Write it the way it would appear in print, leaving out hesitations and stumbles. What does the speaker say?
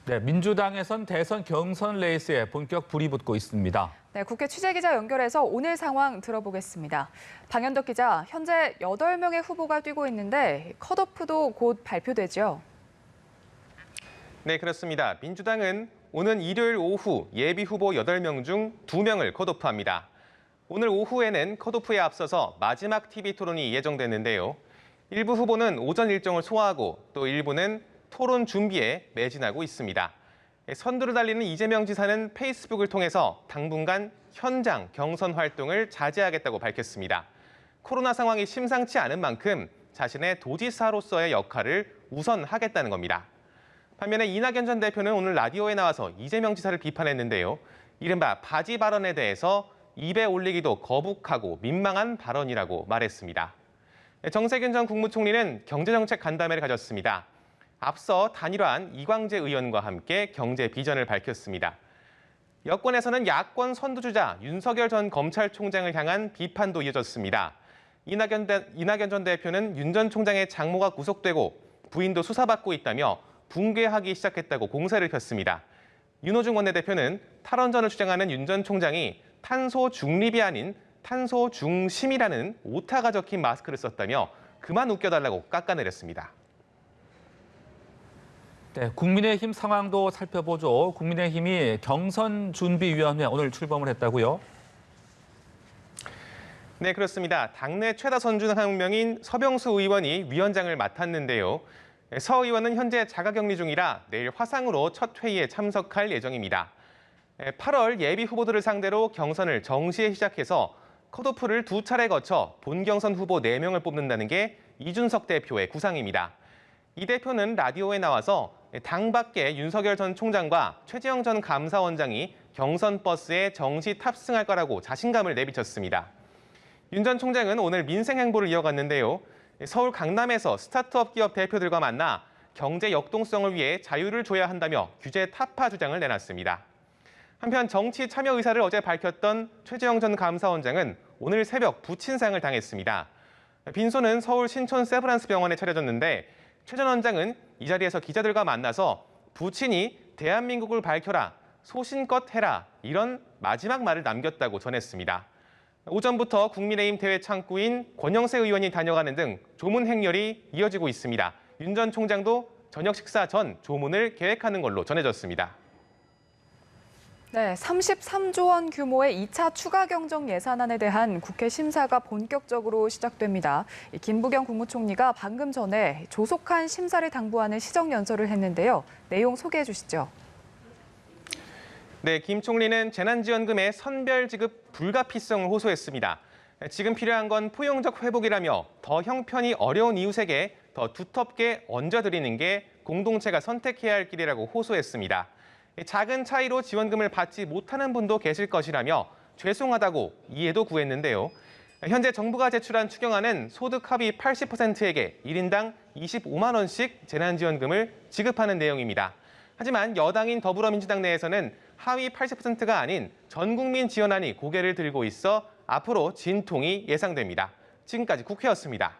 네, 민주당에선 대선 경선 레이스에 본격 불이 붙고 있습니다. 네, 국회 취재기자 연결해서 오늘 상황 들어보겠습니다. 방현덕 기자, 현재 8명의 후보가 뛰고 있는데 컷오프도 곧 발표되죠? 네, 그렇습니다. 민주당은 오는 일요일 오후 예비 후보 8명 중 2명을 컷오프합니다. 오늘 오후에는 컷오프에 앞서서 마지막 TV 토론이 예정됐는데요. 일부 후보는 오전 일정을 소화하고 또 일부는 토론 준비에 매진하고 있습니다. 선두를 달리는 이재명 지사는 페이스북을 통해서 당분간 현장 경선 활동을 자제하겠다고 밝혔습니다. 코로나 상황이 심상치 않은 만큼 자신의 도지사로서의 역할을 우선하겠다는 겁니다. 반면에 이낙연 전 대표는 오늘 라디오에 나와서 이재명 지사를 비판했는데요. 이른바 바지 발언에 대해서 입에 올리기도 거북하고 민망한 발언이라고 말했습니다. 정세균 전 국무총리는 경제정책 간담회를 가졌습니다. 앞서 단일화한 이광재 의원과 함께 경제 비전을 밝혔습니다. 여권에서는 야권 선두주자 윤석열 전 검찰총장을 향한 비판도 이어졌습니다. 이낙연 전 대표는 윤 전 총장의 장모가 구속되고 부인도 수사받고 있다며 붕괴하기 시작했다고 공세를 폈습니다. 윤호중 원내대표는 탈원전을 주장하는 윤 전 총장이 탄소 중립이 아닌 탄소 중심이라는 오타가 적힌 마스크를 썼다며 그만 웃겨달라고 깎아내렸습니다. 네, 국민의힘 상황도 살펴보죠. 국민의힘이 경선준비위원회 오늘 출범을 했다고요? 네, 그렇습니다. 당내 최다 선준 한 명인 서병수 의원이 위원장을 맡았는데요. 서 의원은 현재 자가격리 중이라 내일 화상으로 첫 회의에 참석할 예정입니다. 8월 예비 후보들을 상대로 경선을 정시에 시작해서 컷오프를 2차례 거쳐 본경선 후보 4명을 뽑는다는 게 이준석 대표의 구상입니다. 이 대표는 라디오에 나와서 당 밖에 윤석열 전 총장과 최재형 전 감사원장이 경선 버스에 정시 탑승할 거라고 자신감을 내비쳤습니다. 윤 전 총장은 오늘 민생 행보를 이어갔는데요. 서울 강남에서 스타트업 기업 대표들과 만나 경제 역동성을 위해 자유를 줘야 한다며 규제 타파 주장을 내놨습니다. 한편 정치 참여 의사를 어제 밝혔던 최재형 전 감사원장은 오늘 새벽 부친상을 당했습니다. 빈소는 서울 신촌 세브란스 병원에 차려졌는데 최 전 원장은 이 자리에서 기자들과 만나서 부친이 대한민국을 밝혀라, 소신껏 해라 이런 마지막 말을 남겼다고 전했습니다. 오전부터 국민의힘 대외 창구인 권영세 의원이 다녀가는 등 조문 행렬이 이어지고 있습니다. 윤 전 총장도 저녁 식사 전 조문을 계획하는 걸로 전해졌습니다. 네, 33조 원 규모의 2차 추가 경정 예산안에 대한 국회 심사가 본격적으로 시작됩니다. 김부겸 국무총리가 방금 전에 조속한 심사를 당부하는 시정연설을 했는데요. 내용 소개해 주시죠. 네, 김 총리는 재난지원금의 선별 지급 불가피성을 호소했습니다. 지금 필요한 건 포용적 회복이라며 더 형편이 어려운 이웃에게 더 두텁게 얹어드리는 게 공동체가 선택해야 할 길이라고 호소했습니다. 작은 차이로 지원금을 받지 못하는 분도 계실 것이라며 죄송하다고 이해도 구했는데요. 현재 정부가 제출한 추경안은 소득 하위 80%에게 1인당 25만 원씩 재난지원금을 지급하는 내용입니다. 하지만 여당인 더불어민주당 내에서는 하위 80%가 아닌 전국민 지원안이 고개를 들고 있어 앞으로 진통이 예상됩니다. 지금까지 국회였습니다.